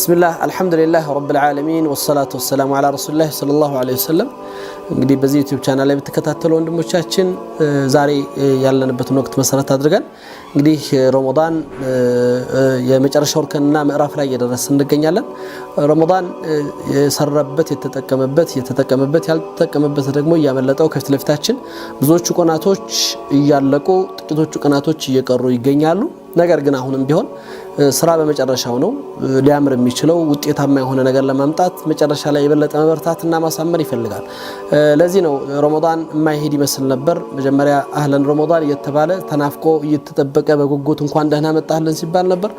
بسم الله الحمد لله رب العالمين والصلاة والسلام على رسول الله صلى الله عليه وسلم እንግዲህ በዚህ ዩቲዩብ ቻናል ላይ በተከታተሉ ወንድሞቻችን ዛሬ ያለንበትን ወቅት መሰረት አድርገን እንግዲህ ረመዳን የመጨረሻው እርከንና ምዕራፍ ላይ እየደረስን እንገኛለን። ረመዳን የሰራበት የተጠቀመበት ያልተጠቀመበት ደግሞ ያመለጠው ከፊት ለፊታችን ብዙዎቹ ቀናቶች እያለቁ ጥቂቶቹ ቀናቶች እየቀሩ ይገኛሉ። ነገር ግን አሁንም ቢሆን ስራ በመጨረሻው ነው ሊያምር የሚችለው ውጤታማ የሆነ ነገር ለማምጣት መጨረሻ ላይ የበለጠ መበርታትና ማሳመር ይፈልጋል። ለዚህ ነው ረመዳን የማይሄድ ይመስል ነበር። መጀመሪያ አህለን ረመዳን እየተባለ ተናፍቆ እየተጠበቀ በጉጉት እንኳን ደህና መጣህልን ሲባል ነበር።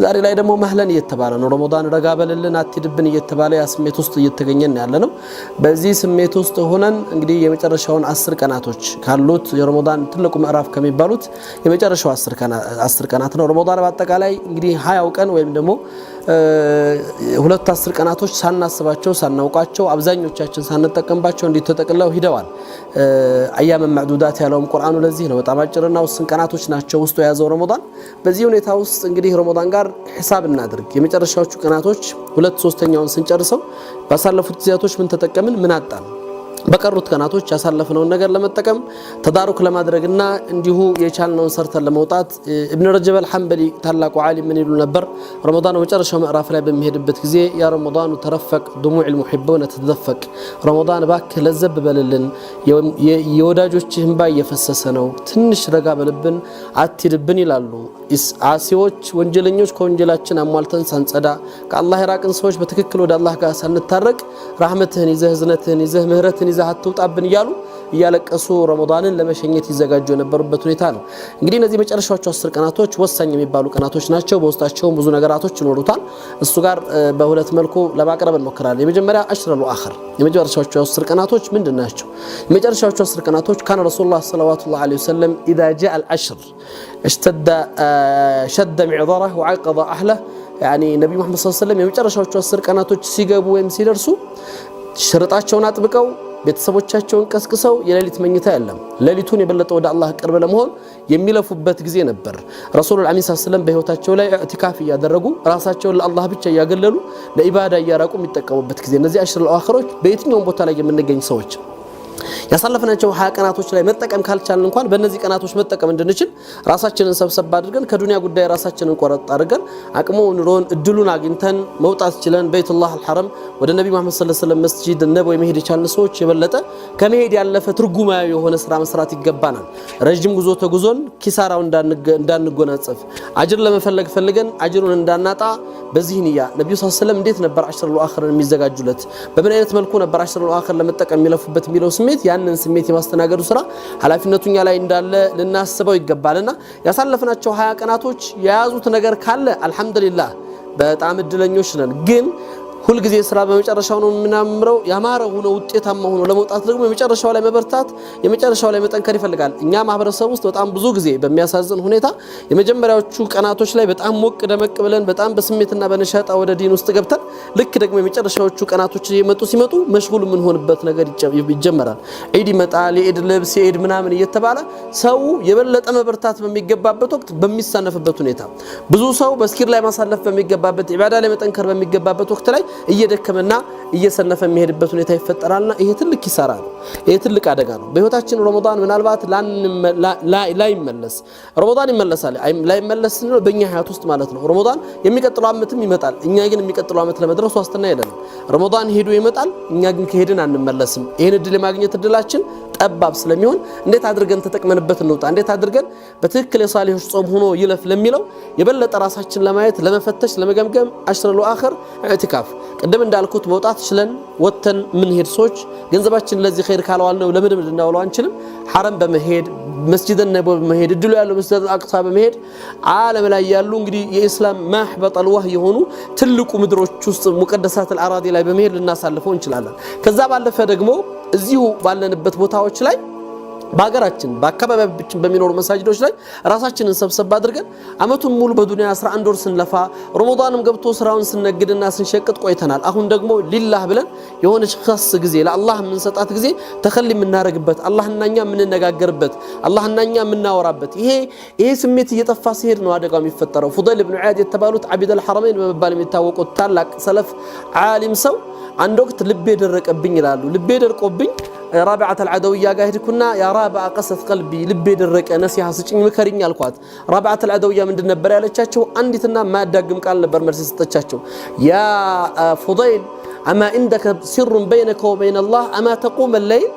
ዛሬ ላይ ደግሞ መህለን እየተባለ ነው ረመዳን ረጋ በልልን አትሂድብን እየተባለ ያ ስሜት ውስጥ እየተገኘን ያለነው። በዚህ ስሜት ውስጥ ሆነን እንግዲህ የመጨረሻውን 10 ቀናቶች ካሉት የረመዳን ትልቁ ምዕራፍ ከሚባሉት የመጨረሻው 10 ቀናት ነው። ረመዳን በአጠቃላይ እንግዲህ 20 ቀን ወይም ደግሞ ሁለት 10 ቀናቶች ሳናስባቸው ሳናውቃቸው አብዛኞቻችን ሳንጠቀምባቸው እንዲተጠቅለው ሂደዋል። አያም ማዕዱዳት ያለውም ቁርአኑ ለዚህ ነው በጣም አጭርና ውስን ቀናቶች ናቸው ውስጥ የያዘው ረመዳን። በዚህ ሁኔታ ውስጥ እንግዲህ ረመዳን ጋር ሒሳብ እናድርግ። የመጨረሻዎቹ ቀናቶች 2/3ኛውን ስንጨርሰው ባሳለፉት ጊዜያቶች ምን ተጠቀምን ምን አጣን? በቀሩት ቀናቶች ያሳለፈነውን ነገር ለመጠቀም ተዳሩክ ለማድረግና እንዲሁ የቻልነውን ሰርተን ለመውጣት ኢብኑ ረጀብ አልሐንበሊ ታላቁ ዓሊም ምን ይሉ ነበር? ረመዳን መጨረሻው ምዕራፍ ላይ በሚሄድበት ጊዜ ያ ረመዳን ተረፈቅ دموع المحبون تتدفق ረመዳን ባክህ ለዘብ በልልን የወዳጆችህ እንባ እየፈሰሰ ነው ትንሽ ረጋ በልብን አትሂድብን ይላሉ። አሲዎች ወንጀለኞች ከወንጀላችን አሟልተን ሳንጸዳ ከአላህ የራቅን ሰዎች በትክክል ወደ አላህ ጋር ሳንታረቅ ረህመትህን ይዘህ እዝነትህን ይዘህ ምህረትን ይዘህ አትውጣብን እያሉ እያለቀሱ ረመዳንን ለመሸኘት ይዘጋጁ የነበሩበት ሁኔታ ነው። እንግዲህ እነዚህ መጨረሻዎቹ 10 ቀናቶች ወሳኝ የሚባሉ ቀናቶች ናቸው። በውስጣቸው ብዙ ነገራቶች ይኖሩታል። እሱ ጋር በሁለት መልኩ ለማቅረብ እንሞክራለን። የመጀመሪያ አሽረሉ አኺር የመጨረሻዎቹ 10 ቀናቶች ምንድናቸው? የመጨረሻዎቹ 10 ቀናቶች ካነ ረሱላህ ሰለላሁ ዐለይሂ ወሰለም اذا جاء العشر اشتد شد معذره وعقد اهله يعني ነብዩ መሐመድ ሰለላሁ ዐለይሂ ወሰለም የመጨረሻዎቹ 10 ቀናቶች ሲገቡ ወይም ሲደርሱ ሽርጣቸውን አጥብቀው ቤተሰቦቻቸውን ቀስቅሰው የሌሊት መኝታ የለም ሌሊቱን የበለጠ ወደ አላህ ቅርብ ለመሆን የሚለፉበት ጊዜ ነበር። ረሱል አሚን ሰለላሁ በህይወታቸው ላይ ኢዕቲካፍ ያደረጉ ራሳቸውን ለአላህ ብቻ ያገለሉ ለኢባዳ ያራቁ የሚጠቀሙበት ጊዜ። እነዚህ አሽረል አኺሮች በየትኛውም ቦታ ላይ የምንገኝ ሰዎች ያሳለፈናቸው 20 ቀናቶች ላይ መጠቀም ካልቻልን እንኳን በእነዚህ ቀናቶች መጠቀም እንድንችል ራሳችንን ሰብሰብ አድርገን ከዱንያ ጉዳይ ራሳችንን ቆረጥ አድርገን አቅሙ ኑሮን እድሉን አግኝተን መውጣት ችለን በይቱላህ አልሐረም ወደ ነብዩ መሐመድ ሰለላሁ ዐለይሂ ወሰለም መስጂድ ነብዩ መሄድ የቻልን ሰዎች የበለጠ ከመሄድ ያለፈ ትርጉማዊ የሆነ ስራ መስራት ይገባናል። ረጅም ጉዞ ተጉዞን ኪሳራው እንዳንጎናጸፍ አጅር ለመፈለግ ፈልገን አጅሩን እንዳናጣ በዚህ ንያ ነብዩ ሰለላሁ ዐለይሂ ወሰለም እንዴት ነበር አሽረል አኺርን የሚዘጋጁለት በምን አይነት መልኩ ነበር አሽረል አኺር ለመጠቀም የሚለፉበት የሚለው ስሜት ያንን ስሜት የማስተናገዱ ስራ ኃላፊነቱኛ ላይ እንዳለ ልናስበው ይገባልና ያሳለፈናቸው 20 ቀናቶች የያዙት ነገር ካለ አልহামዱሊላህ በጣም እድለኞች ነን። ግን ሁሉ ጊዜ ስራ በመጨረሻው ነው የምናምረው ያማረ ሆኖ ውጤታማ ሆኖ ለመውጣት ደግሞ የመጨረሻው ላይ መበርታት የመጨረሻው ላይ መጠንከር ይፈልጋል። እኛ ማህበረሰብ ውስጥ በጣም ብዙ ጊዜ በሚያሳዝን ሁኔታ የመጀመሪያዎቹ ቀናቶች ላይ በጣም ሞቅ ደመቅ ብለን በጣም በስሜትና በነሻጣ ወደ ዲን ውስጥ ገብተን ልክ ደግሞ የመጨረሻዎቹ ቀናቶች ሲመጡ መሽጉል ምን ሆንበት ነገር ይጀመራል። ኢድ ይመጣል የኢድ ልብስ የኢድ ምናምን እየተባለ ሰው የበለጠ መበርታት በሚገባበት ወቅት በሚሳነፍበት ሁኔታ ብዙ ሰው በስኪር ላይ ማሳለፍ በሚገባበት ኢባዳ ላይ መጠንከር በሚገባበት ወቅት ላይ እየደከመና እየሰነፈ የሚሄድበት ሁኔታ ይፈጠራልና ይሄ ትልቅ ኪሳራ ነው። ይሄ ትልቅ አደጋ ነው። በህይወታችን ረመዳን ምናልባት ላይመለስ ረመዳን ይመለሳል ላይመለስ ነው በእኛ ህይወት ውስጥ ማለት ነው። ረመዳን የሚቀጥለው አመትም ይመጣል። እኛ ግን የሚቀጥለው አመት ለመድረስ ዋስትና የለንም። ረመዳን ሄዶ ይመጣል። እኛ ግን ከሄድን አንመለስም። ይሄን እድል የማግኘት እድላችን ጠባብ ስለሚሆን እንዴት አድርገን ተጠቅመንበት እንውጣ እንዴት አድርገን በትክክል የሳሊሆች ጾም ሆኖ ይለፍ ለሚለው የበለጠ ራሳችን ለማየት ለመፈተሽ ለመገምገም አሽረል አኺር ኢዕቲካፍ ቀደም እንዳልኩት መውጣት ችለን ወተን ምን ሄድ ሰዎች ገንዘባችን ለዚህ ኸይር ካለዋል ነው ለምንም ልናውለው አንችልም። ሐረም በመሄድ መስጂድ ነብዩ በመሄድ እድሉ ያለው መስጂድ አቅሳ በመሄድ ዓለም ላይ ያሉ እንግዲህ የኢስላም ማህበጠል ወህ የሆኑ ትልቁ ምድሮች ውስጥ ሙቀደሳት አልአራዲ ላይ በመሄድ ልናሳልፈው እንችላለን። ከዛ ባለፈ ደግሞ እዚሁ ባለንበት ቦታዎች ላይ በአገራችን በአካባቢያችን በሚኖሩ መሳጅዶች ላይ ራሳችንን ሰብሰብ አድርገን አመቱን ሙሉ በዱንያ 11 ወር ስንለፋ ረመዳንም ገብቶ ስራውን ስንነግድና ስንሸቅጥ ቆይተናል። አሁን ደግሞ ሊላህ ብለን የሆነች ኸስ ጊዜ ለአላህ የምንሰጣት ጊዜ ተኸሊ የምናረግበት አላህና እኛ የምንነጋገርበት አላህና እኛ የምናወራበት ይሄ ስሜት እየጠፋ ሲሄድ ነው አደጋው የሚፈጠረው። ፉዳይል ኢብኑ ዒያድ የተባሉት ዓቢደል ሐረመይን በመባል የሚታወቁት ታላቅ ሰለፍ ዓሊም ሰው አንድ ወቅት ልቤ ደረቀብኝ ይላሉ። ልቤ ደርቆብኝ رابعة العدوية قاعد كنا يا رابعة قصة قلبي لبي درك نصيحة سجن مكرين القوات رابعة العدوية من النبر على تشاتشو عندي تنا ما دقم قال نبر مرسيس تشاتشو يا فضيل أما عندك سر بينك وبين الله أما تقوم الليل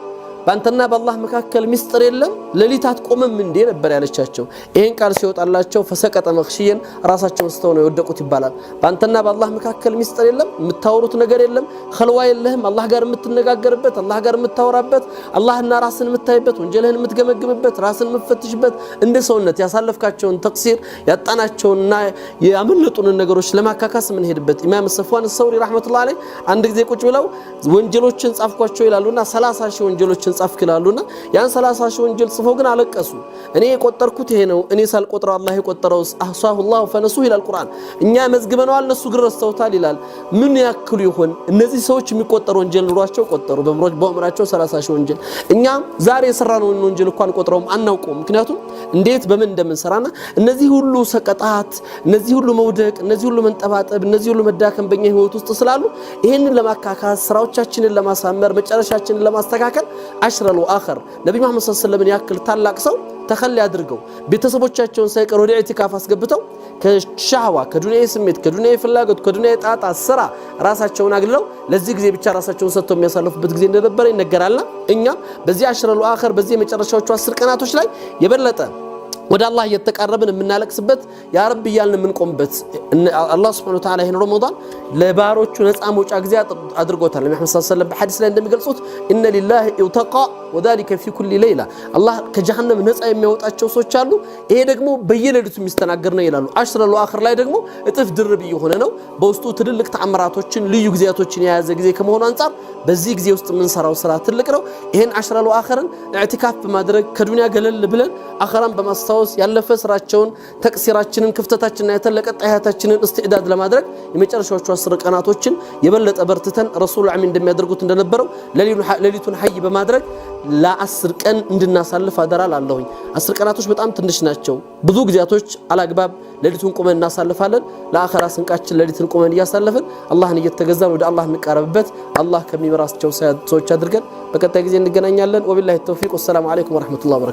بانتنا بالله مكاكل مستر يلم لليتات قوم من دين نبر على تشاتشو إين قال سيوت الله تشو فسكت مخشيا راساتشو مستونو يودقوا تبالان بانتنا بالله مكاكل مستر يلم متاوروت نجار يلم خلوا يلهم الله قال متنقاقربت الله قال متاورابت الله النا راسن متايبت وانجلهن متقمقمبت راسن مفتشبت اند سونت ያሳለፍካቸውን ተቅሲር ያጣናቸውና ያመለጡን ነገሮች ለማካካስ ምን ሄድበት ኢማም ሰፍዋን الثوري ረህመቱላህ ዐለይሂ አንድ ጊዜ ቁጭ ብለው ወንጀሎችን ጻፍኳቸው ይላሉና 30 ሺህ ወንጀሎችን ጻፍክ ይላሉና ያን 30 ሺህ ወንጀል ጽፈው ግን አለቀሱ። እኔ የቆጠርኩት ይሄ ነው እኔ ሳልቆጥረው አላህ የቆጠረው አህሳሁላህ ፈነሱህ ይላል ቁርአን። እኛ መዝግበናል እነሱ ግን ረስተውታል ይላል። ምን ያክሉ ይሆን እነዚህ ሰዎች የሚቆጠሩ ወንጀል ኑሯቸው ቆጠሩ በእምራቸው 30 ሺህ ወንጀል። እኛ ዛሬ የሰራነው ወንጀል እንኳን ቆጥረውም አናውቀውም። ምክንያቱም እንዴት በምን እንደምንሰራና እነዚህ ሁሉ ሰቀጣት እነዚህ ሁሉ መውደቅ እነዚህ ሁሉ መንጠባጠብ እነዚህ ሁሉ መዳከም በእኛ ህይወት ውስጥ ስላሉ ይሄንን ለማካካስ ስራዎቻችንን ለማሳመር መጨረሻችንን ለማስተካከል አሽረሉ አኸር ነብዩ መሐመድ ሰለላሁ ዐለይሂ ወሰለም ያክል ታላቅ ሰው ተኸሊ አድርገው ቤተሰቦቻቸውን ሳይቀር ወደ ኢዕቲካፍ አስገብተው ከሻህዋ ከዱንያ ስሜት ከዱንያ ፍላጎት ከዱንያ ጣጣ ስራ ራሳቸውን አግልለው ለዚህ ጊዜ ብቻ ራሳቸውን ሰጥተው የሚያሳልፉበት ጊዜ እንደነበረ ይነገራልና እኛም በዚህ አሽረሉ አኸር በዚህ የመጨረሻዎቹ 10 ቀናቶች ላይ የበለጠ ወደ አላህ እየተቃረብን የምናለቅስበት ያ ረብ እያልን የምንቆምበት አላህ ሱብሓነሁ ወተዓላ ይሄን ረመዳን ለባሮቹ ነፃ መውጫ ጊዜ አድርጎታል። ነብዩ ሰለላሁ ዐለይሂ ወሰለም በሐዲስ ላይ እንደሚገልጹት ኢነ ሊላሂ ኢውተቃ ወذلك في كل ليله አላህ ከጀሃነም ነፃ የሚያወጣቸው ሰዎች አሉ። ይሄ ደግሞ በየሌሊቱ የሚስተናገር ነው ይላሉ። አሽረሉ አኺር ላይ ደግሞ እጥፍ ድርብ የሆነ ነው። በውስጡ ትልልቅ ተአምራቶችን ልዩ ጊዜያቶችን የያዘ ጊዜ ከመሆኑ አንፃር በዚህ ጊዜ ውስጥ የምንሰራው ስራ ትልቅ ነው። ይሄን አሽረሉ አኺርን ኢዕቲካፍ በማድረግ ከዱንያ ገለል ብለን አኺራን በማስተዋወስ ያለፈ ስራቸውን ተቅሲራችንን ክፍተታችንን የተለቀጠ ሀያታችንን እስትዕዳድ ለማድረግ የመጨረሻዎቹ 10 ቀናቶችን የበለጠ በርትተን ረሱል አሚን እንደሚያደርጉት እንደነበረው ሌሊቱን ሐይ በማድረግ ለ10 ቀን እንድናሳልፍ አደራል አለሁኝ። 10 ቀናቶች በጣም ትንሽ ናቸው። ብዙ ጊዜያቶች አላግባብ ሌሊቱን ቆመን እናሳልፋለን። ለአኺራ ስንቃችን ሌሊቱን ቆመን እያሳለፍን አላህን እየተገዛን ወደ አላህ እንቀርብበት አላህ ከሚመራቸው ሰዎች አድርገን በቀጣይ ጊዜ እንገናኛለን። ወቢላሂ ተውፊቅ ወሰላሙ አለይኩም ወራህመቱላሂ ወበረካቱ።